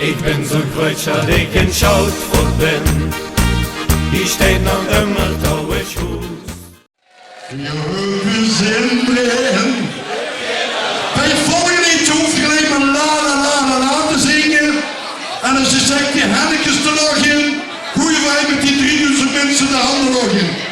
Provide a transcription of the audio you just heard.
Ik ben zo groot dat ik een schout voor ben. Die steht nog immer touwig goed. We zijn wij volgen niet, je hoeft alleen maar la la la la la te zingen. En als je zegt die Hennekes er nog in, goeien wij met die 3000 mensen de handen nog in.